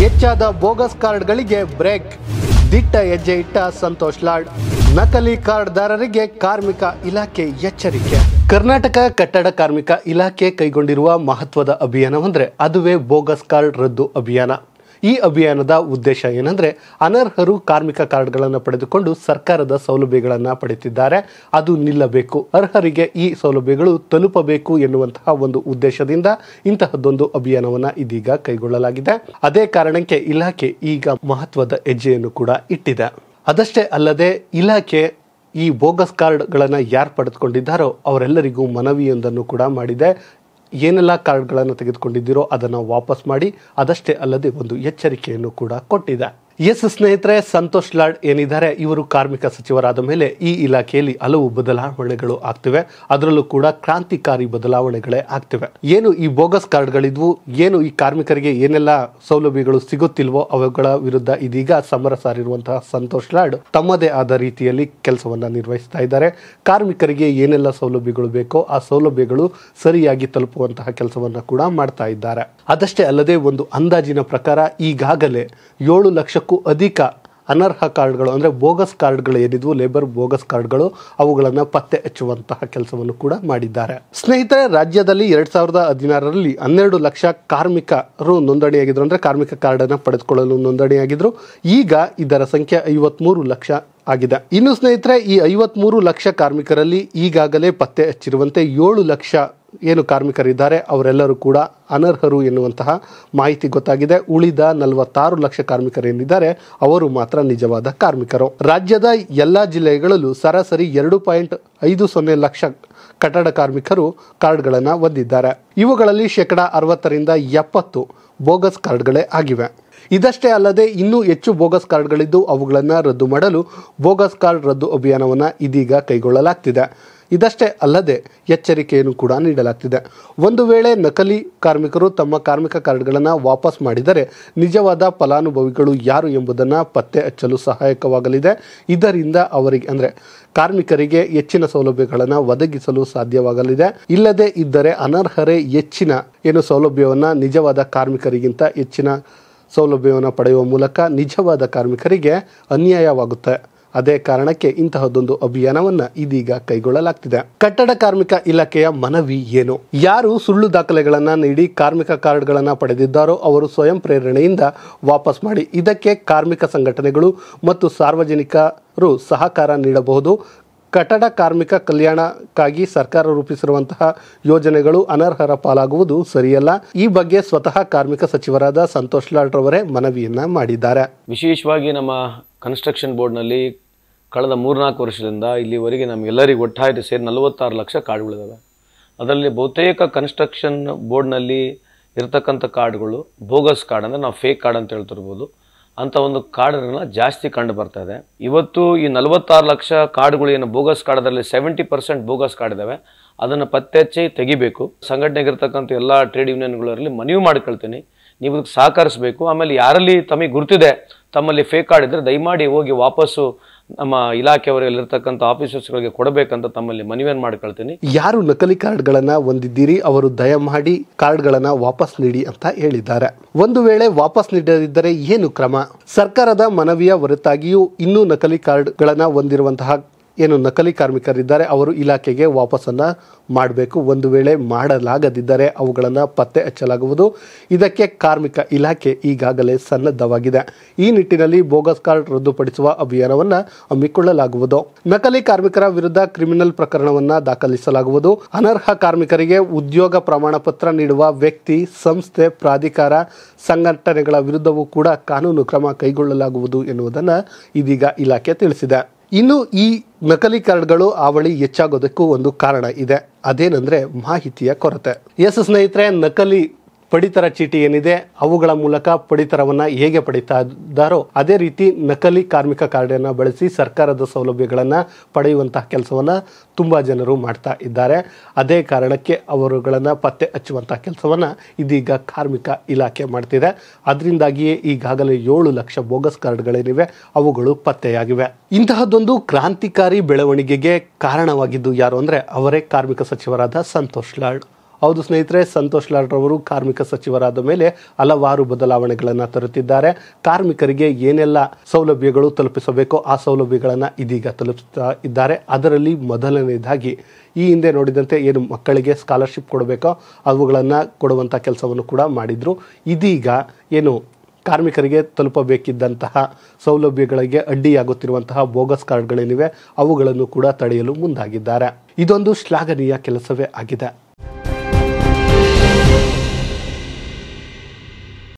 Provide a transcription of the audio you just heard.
ಹೆಚ್ಚಾದ bogus ಕಾರ್ಡ್ಗಳಿಗೆ break, ದಿಟ್ಟ ಹೆಜ್ಜೆ ಇಟ್ಟ ಸಂತೋಷ್ ಲಾಡ್. ನಕಲಿ ಕಾರ್ಡ್ದಾರರಿಗೆ ಕಾರ್ಮಿಕ ಇಲಾಖೆ ಎಚ್ಚರಿಕೆ. ಕರ್ನಾಟಕ ಕಟ್ಟಡ ಕಾರ್ಮಿಕ ಇಲಾಖೆ ಕೈಗೊಂಡಿರುವ ಮಹತ್ವದ ಅಭಿಯಾನವೆಂದರೆ ಅದುವೇ ಬೋಗಸ್ ಕಾರ್ಡ್ ರದ್ದು ಅಭಿಯಾನ. ಈ ಅಭಿಯಾನದ ಉದ್ದೇಶ ಏನಂದ್ರೆ, ಅನರ್ಹರು ಕಾರ್ಮಿಕ ಕಾರ್ಡ್ಗಳನ್ನು ಪಡೆದುಕೊಂಡು ಸರ್ಕಾರದ ಸೌಲಭ್ಯಗಳನ್ನು ಪಡೆಯುತ್ತಿದ್ದಾರೆ, ಅದು ನಿಲ್ಲಬೇಕು, ಅರ್ಹರಿಗೆ ಈ ಸೌಲಭ್ಯಗಳು ತಲುಪಬೇಕು ಎನ್ನುವಂತಹ ಒಂದು ಉದ್ದೇಶದಿಂದ ಇಂತಹದ್ದೊಂದು ಅಭಿಯಾನವನ್ನ ಇದೀಗ ಕೈಗೊಳ್ಳಲಾಗಿದೆ. ಅದೇ ಕಾರಣಕ್ಕೆ ಇಲಾಖೆ ಈಗ ಮಹತ್ವದ ಹೆಜ್ಜೆಯನ್ನು ಕೂಡ ಇಟ್ಟಿದೆ. ಅದಷ್ಟೇ ಅಲ್ಲದೆ ಇಲಾಖೆ ಈ ಬೋಗಸ್ ಕಾರ್ಡ್ಗಳನ್ನು ಯಾರು ಪಡೆದುಕೊಂಡಿದ್ದಾರೋ ಅವರೆಲ್ಲರಿಗೂ ಮನವಿಯೊಂದನ್ನು ಕೂಡ ಮಾಡಿದೆ. ಏನೆಲ್ಲ ಕಾರ್ಡ್ಗಳನ್ನು ತೆಗೆದುಕೊಂಡಿದ್ದೀರೋ ಅದನ್ನು ವಾಪಸ್ ಮಾಡಿ, ಅದಷ್ಟೇ ಅಲ್ಲದೆ ಒಂದು ಎಚ್ಚರಿಕೆಯನ್ನು ಕೂಡ ಕೊಟ್ಟಿದೆ. ಸ್ನೇಹಿತರೆ, ಸಂತೋಷ್ ಲಾಡ್ ಏನಿದ್ದಾರೆ ಇವರು ಕಾರ್ಮಿಕ ಸಚಿವರಾದ ಮೇಲೆ ಈ ಇಲಾಖೆಯಲ್ಲಿ ಹಲವು ಬದಲಾವಣೆಗಳು ಆಗ್ತಿವೆ. ಅದರಲ್ಲೂ ಕೂಡ ಕ್ರಾಂತಿಕಾರಿ ಬದಲಾವಣೆಗಳೇ ಆಗ್ತಿವೆ. ಏನು ಈ ಬೋಗಸ್ ಕಾರ್ಡ್ಗಳಿದ್ವು, ಏನು ಈ ಕಾರ್ಮಿಕರಿಗೆ ಏನೆಲ್ಲ ಸೌಲಭ್ಯಗಳು ಸಿಗುತ್ತಿಲ್ವೋ ಅವುಗಳ ವಿರುದ್ಧ ಇದೀಗ ಸಮರ ಸಾರಿರುವಂತಹ ಸಂತೋಷ್ ಲಾಡ್ ತಮ್ಮದೇ ಆದ ರೀತಿಯಲ್ಲಿ ಕೆಲಸವನ್ನ ನಿರ್ವಹಿಸ್ತಾ ಇದ್ದಾರೆ. ಕಾರ್ಮಿಕರಿಗೆ ಏನೆಲ್ಲ ಸೌಲಭ್ಯಗಳು ಬೇಕೋ ಆ ಸೌಲಭ್ಯಗಳು ಸರಿಯಾಗಿ ತಲುಪುವಂತಹ ಕೆಲಸವನ್ನ ಕೂಡ ಮಾಡ್ತಾ ಇದ್ದಾರೆ. ಅದಷ್ಟೇ ಅಲ್ಲದೆ ಒಂದು ಅಂದಾಜಿನ ಪ್ರಕಾರ ಈಗಾಗಲೇ 7 ಲಕ್ಷಕ್ಕೂ ಅಧಿಕ ಅನರ್ಹ ಕಾರ್ಡ್ಗಳು ಅಂದರೆ ಬೋಗಸ್ ಕಾರ್ಡ್ಗಳು ಏನಿದ್ವು, ಲೇಬರ್ ಬೋಗಸ್ ಕಾರ್ಡ್ಗಳು, ಅವುಗಳನ್ನು ಪತ್ತೆ ಹಚ್ಚುವಂತಹ ಕೆಲಸವನ್ನು ಕೂಡ ಮಾಡಿದ್ದಾರೆ. ಸ್ನೇಹಿತರೆ, ರಾಜ್ಯದಲ್ಲಿ 2016ರಲ್ಲಿ 12 ಲಕ್ಷ ಕಾರ್ಮಿಕರು ನೋಂದಣಿಯಾಗಿದ್ರು, ಅಂದರೆ ಕಾರ್ಮಿಕ ಕಾರ್ಡನ್ನು ಪಡೆದುಕೊಳ್ಳಲು ನೋಂದಣಿಯಾಗಿದ್ರು. ಈಗ ಇದರ ಸಂಖ್ಯೆ 53 ಲಕ್ಷ ಆಗಿದೆ. ಇನ್ನು ಸ್ನೇಹಿತರೆ, ಈ 53 ಲಕ್ಷ ಕಾರ್ಮಿಕರಲ್ಲಿ ಈಗಾಗಲೇ ಪತ್ತೆ ಹಚ್ಚಿರುವಂತೆ 7 ಲಕ್ಷ ಏನು ಕಾರ್ಮಿಕರಿದ್ದಾರೆ ಅವರೆಲ್ಲರೂ ಕೂಡ ಅನರ್ಹರು ಎನ್ನುವಂತಹ ಮಾಹಿತಿ ಗೊತ್ತಾಗಿದೆ. ಉಳಿದ 46 ಲಕ್ಷ ಕಾರ್ಮಿಕರೇನಿದ್ದಾರೆ ಅವರು ಮಾತ್ರ ನಿಜವಾದ ಕಾರ್ಮಿಕರು. ರಾಜ್ಯದ ಎಲ್ಲಾ ಜಿಲ್ಲೆಗಳಲ್ಲೂ ಸರಾಸರಿ 2.50 ಲಕ್ಷ ಕಟ್ಟಡ ಕಾರ್ಮಿಕರು ಕಾರ್ಡ್ಗಳನ್ನು ಹೊಂದಿದ್ದಾರೆ. ಇವುಗಳಲ್ಲಿ 60% 70% ಬೋಗಸ್ ಕಾರ್ಡ್ಗಳೇ ಆಗಿವೆ. ಇದಷ್ಟೇ ಅಲ್ಲದೆ ಇನ್ನೂ ಹೆಚ್ಚು ಬೋಗಸ್ ಕಾರ್ಡ್ಗಳಿದ್ದು ಅವುಗಳನ್ನು ರದ್ದು ಮಾಡಲು ಬೋಗಸ್ ಕಾರ್ಡ್ ರದ್ದು ಅಭಿಯಾನವನ್ನು ಇದೀಗ ಕೈಗೊಳ್ಳಲಾಗ್ತಿದೆ. ಇದಷ್ಟೇ ಅಲ್ಲದೆ ಎಚ್ಚರಿಕೆಯನ್ನು ಕೂಡ ನೀಡಲಾಗ್ತಿದೆ. ಒಂದು ವೇಳೆ ನಕಲಿ ಕಾರ್ಮಿಕರು ತಮ್ಮ ಕಾರ್ಮಿಕ ಕಾರ್ಡ್ಗಳನ್ನು ವಾಪಸ್ ಮಾಡಿದರೆ ನಿಜವಾದ ಫಲಾನುಭವಿಗಳು ಯಾರು ಎಂಬುದನ್ನು ಪತ್ತೆ ಹಚ್ಚಲು ಸಹಾಯಕವಾಗಲಿದೆ. ಇದರಿಂದ ಅವರಿಗೆ ಅಂದರೆ ಕಾರ್ಮಿಕರಿಗೆ ಹೆಚ್ಚಿನ ಸೌಲಭ್ಯಗಳನ್ನು ಒದಗಿಸಲು ಸಾಧ್ಯವಾಗಲಿದೆ. ಇಲ್ಲದೇ ಇದ್ದರೆ ಅನರ್ಹರೇ ಹೆಚ್ಚಿನ ಸೌಲಭ್ಯವನ್ನು ನಿಜವಾದ ಕಾರ್ಮಿಕರಿಗಿಂತ ಹೆಚ್ಚಿನ ಸೌಲಭ್ಯವನ್ನು ಪಡೆಯುವ ಮೂಲಕ ನಿಜವಾದ ಕಾರ್ಮಿಕರಿಗೆ ಅನ್ಯಾಯವಾಗುತ್ತೆ. ಅದೇ ಕಾರಣಕ್ಕೆ ಇಂತಹದೊಂದು ಅಭಿಯಾನವನ್ನ ಇದೀಗ ಕೈಗೊಳ್ಳಲಾಗ್ತಿದೆ. ಕಟ್ಟಡ ಕಾರ್ಮಿಕ ಇಲಾಖೆಯ ಮನವಿ ಏನು? ಯಾರು ಸುಳ್ಳು ದಾಖಲೆಗಳನ್ನ ನೀಡಿ ಕಾರ್ಮಿಕ ಕಾರ್ಡ್ಗಳನ್ನ ಪಡೆದಿದ್ದಾರೋ ಅವರು ಸ್ವಯಂ ಪ್ರೇರಣೆಯಿಂದ ವಾಪಸ್ ಮಾಡಿ. ಇದಕ್ಕೆ ಕಾರ್ಮಿಕ ಸಂಘಟನೆಗಳು ಮತ್ತು ಸಾರ್ವಜನಿಕರು ಸಹಕಾರ ನೀಡಬಹುದು. ಕಟ್ಟಡ ಕಾರ್ಮಿಕ ಕಲ್ಯಾಣಕ್ಕಾಗಿ ಸರ್ಕಾರ ರೂಪಿಸಿರುವಂತಹ ಯೋಜನೆಗಳು ಅನರ್ಹರ ಪಾಲಾಗುವುದು ಸರಿಯಲ್ಲ. ಈ ಬಗ್ಗೆ ಸ್ವತಃ ಕಾರ್ಮಿಕ ಸಚಿವರಾದ ಸಂತೋಷ್ ಲಾಡ್ ರವರೇ ಮನವಿಯನ್ನ ಮಾಡಿದ್ದಾರೆ. ವಿಶೇಷವಾಗಿ ನಮ್ಮ ಕನ್ಸ್ಟ್ರಕ್ಷನ್ ಬೋರ್ಡ್ನಲ್ಲಿ ಕಳೆದ 3-4 ವರ್ಷದಿಂದ ಇಲ್ಲಿವರೆಗೆ ನಮಗೆಲ್ಲರಿಗೂ ಒಟ್ಟಾಗಿ ಸೇರಿ 46 ಲಕ್ಷ ಕಾರ್ಡ್ಗಳಿದ್ದಾವೆ. ಅದರಲ್ಲಿ ಬಹುತೇಕ ಕನ್ಸ್ಟ್ರಕ್ಷನ್ ಬೋರ್ಡ್ನಲ್ಲಿ ಇರತಕ್ಕಂಥ ಕಾರ್ಡ್ಗಳು ಬೋಗಸ್ ಕಾರ್ಡ್, ಅಂದರೆ ನಾವು ಫೇಕ್ ಕಾರ್ಡ್ ಅಂತ ಹೇಳ್ತಿರ್ಬೋದು, ಅಂಥ ಒಂದು ಕಾರ್ಡ್ಗಳನ್ನ ಜಾಸ್ತಿ ಕಂಡು ಬರ್ತಾ ಇದೆ. ಇವತ್ತು ಈ 46 ಲಕ್ಷ ಕಾರ್ಡ್ಗಳು ಏನು ಬೋಗಸ್ ಕಾರ್ಡ್, ಅದರಲ್ಲಿ 70% ಬೋಗಸ್ ಕಾರ್ಡ್ ಇದ್ದಾವೆ. ಅದನ್ನು ಪತ್ತೆ ಹಚ್ಚಿ ತೆಗಿಬೇಕು. ಸಂಘಟನೆಗಿರ್ತಕ್ಕಂಥ ಎಲ್ಲ ಟ್ರೇಡ್ ಯೂನಿಯನ್ಗಳಲ್ಲಿ ಮನವಿ ಮಾಡ್ಕೊಳ್ತೀನಿ, ನೀವು ಇದಕ್ಕೆ ಸಹಕರಿಸಬೇಕು. ಆಮೇಲೆ ಯಾರಲ್ಲಿ ತಮಗೆ ಗುರುತಿದೆ ತಮ್ಮಲ್ಲಿ ಫೇಕ್ ಕಾರ್ಡ್ ಇದ್ದರೆ ದಯಮಾಡಿ ಹೋಗಿ ವಾಪಸ್ಸು ನಮ್ಮ ಇಲಾಖೆಯವರಲ್ಲಿರ್ತಕ್ಕಂಥ ಆಫೀಸರ್ಸ್ಗಳಿಗೆ ಕೊಡಬೇಕಂತ ತಮ್ಮಲ್ಲಿ ಮನವಿಯನ್ನು ಮಾಡ್ಕೊಳ್ತೀನಿ. ಯಾರು ನಕಲಿ ಕಾರ್ಡ್ಗಳನ್ನು ಹೊಂದಿದ್ದೀರಿ ಅವರು ದಯಮಾಡಿ ಕಾರ್ಡ್ಗಳನ್ನು ವಾಪಸ್ ನೀಡಿ ಅಂತ ಹೇಳಿದ್ದಾರೆ. ಒಂದು ವೇಳೆ ವಾಪಸ್ ನೀಡದಿದ್ದರೆ ಏನು ಕ್ರಮ? ಸರ್ಕಾರದ ಮನವಿಯ ಹೊರತಾಗಿಯೂ ಇನ್ನೂ ನಕಲಿ ಕಾರ್ಡ್ಗಳನ್ನು ಹೊಂದಿರುವಂತಹ ನಕಲಿ ಕಾರ್ಮಿಕರಿದ್ದಾರೆ ಅವರು ಇಲಾಖೆಗೆ ವಾಪಸ್ಸನ್ನ ಮಾಡಬೇಕು. ಒಂದು ವೇಳೆ ಮಾಡಲಾಗದಿದ್ದರೆ ಅವುಗಳನ್ನು ಪತ್ತೆ ಹಚ್ಚಲಾಗುವುದು. ಇದಕ್ಕೆ ಕಾರ್ಮಿಕ ಇಲಾಖೆ ಈಗಾಗಲೇ ಸನ್ನದ್ಧವಾಗಿದೆ. ಈ ನಿಟ್ಟಿನಲ್ಲಿ ಬೋಗಸ್ ಕಾರ್ಡ್ ರದ್ದುಪಡಿಸುವ ಅಭಿಯಾನವನ್ನು ಹಮ್ಮಿಕೊಳ್ಳಲಾಗುವುದು. ನಕಲಿ ಕಾರ್ಮಿಕರ ವಿರುದ್ಧ ಕ್ರಿಮಿನಲ್ ಪ್ರಕರಣವನ್ನು ದಾಖಲಿಸಲಾಗುವುದು. ಅನರ್ಹ ಕಾರ್ಮಿಕರಿಗೆ ಉದ್ಯೋಗ ಪ್ರಮಾಣ ಪತ್ರ ನೀಡುವ ವ್ಯಕ್ತಿ, ಸಂಸ್ಥೆ, ಪ್ರಾಧಿಕಾರ, ಸಂಘಟನೆಗಳ ವಿರುದ್ಧವೂ ಕೂಡ ಕಾನೂನು ಕ್ರಮ ಕೈಗೊಳ್ಳಲಾಗುವುದು ಎನ್ನುವುದನ್ನು ಇದೀಗ ಇಲಾಖೆ ತಿಳಿಸಿದೆ. ಇನ್ನು ಈ ನಕಲಿ ಕಾರ್ಡ್ಗಳು ಹಾವಳಿ ಹೆಚ್ಚಾಗೋದಕ್ಕೂ ಒಂದು ಕಾರಣ ಇದೆ. ಅದೇನೆಂದರೆ ಮಾಹಿತಿಯ ಕೊರತೆ. ಸ್ನೇಹಿತರೆ, ನಕಲಿ ಪಡಿತರ ಚೀಟಿ ಏನಿದೆ ಅವುಗಳ ಮೂಲಕ ಪಡಿತರವನ್ನ ಹೇಗೆ ಪಡಿತಾ ಇದ್ದಾರೋ ಅದೇ ರೀತಿ ನಕಲಿ ಕಾರ್ಮಿಕ ಕಾರ್ಡನ್ನು ಬಳಸಿ ಸರ್ಕಾರದ ಸೌಲಭ್ಯಗಳನ್ನು ಪಡೆಯುವಂತಹ ಕೆಲಸವನ್ನ ತುಂಬಾ ಜನರು ಮಾಡ್ತಾ ಇದ್ದಾರೆ. ಅದೇ ಕಾರಣಕ್ಕೆ ಅವರುಗಳನ್ನು ಪತ್ತೆ ಹಚ್ಚುವಂತಹ ಕೆಲಸವನ್ನ ಇದೀಗ ಕಾರ್ಮಿಕ ಇಲಾಖೆ ಮಾಡ್ತಿದೆ. ಅದರಿಂದಾಗಿಯೇ ಈಗಾಗಲೇ 7 ಲಕ್ಷ ಬೋಗಸ್ ಕಾರ್ಡ್ಗಳೇನಿವೆ ಅವುಗಳು ಪತ್ತೆಯಾಗಿವೆ. ಇಂತಹದ್ದೊಂದು ಕ್ರಾಂತಿಕಾರಿ ಬೆಳವಣಿಗೆಗೆ ಕಾರಣವಾಗಿದ್ದು ಯಾರು ಅಂದರೆ ಅವರೇ ಕಾರ್ಮಿಕ ಸಚಿವರಾದ ಸಂತೋಷ್ ಲಾಡ್. ಹೌದು ಸ್ನೇಹಿತರೆ, ಸಂತೋಷ್ ಲಾಡ್ ರವರು ಕಾರ್ಮಿಕ ಸಚಿವರಾದ ಮೇಲೆ ಹಲವಾರು ಬದಲಾವಣೆಗಳನ್ನು ತರುತ್ತಿದ್ದಾರೆ. ಕಾರ್ಮಿಕರಿಗೆ ಏನೆಲ್ಲ ಸೌಲಭ್ಯಗಳು ತಲುಪಿಸಬೇಕೋ ಆ ಸೌಲಭ್ಯಗಳನ್ನು ಇದೀಗ ತಲುಪಿಸ್ತಾ ಇದ್ದಾರೆ. ಅದರಲ್ಲಿ ಮೊದಲನೇದಾಗಿ ಈ ಹಿಂದೆ ನೋಡಿದಂತೆ ಏನು ಮಕ್ಕಳಿಗೆ ಸ್ಕಾಲರ್ಶಿಪ್ ಕೊಡಬೇಕೋ ಅವುಗಳನ್ನು ಕೊಡುವಂಥ ಕೆಲಸವನ್ನು ಕೂಡ ಮಾಡಿದರು. ಇದೀಗ ಏನು ಕಾರ್ಮಿಕರಿಗೆ ತಲುಪಬೇಕಿದ್ದಂತಹ ಸೌಲಭ್ಯಗಳಿಗೆ ಅಡ್ಡಿಯಾಗುತ್ತಿರುವಂತಹ ಬೋಗಸ್ ಕಾರ್ಡ್ಗಳೇನಿವೆ ಅವುಗಳನ್ನು ಕೂಡ ತಡೆಯಲು ಮುಂದಾಗಿದ್ದಾರೆ. ಇದೊಂದು ಶ್ಲಾಘನೀಯ ಕೆಲಸವೇ ಆಗಿದೆ.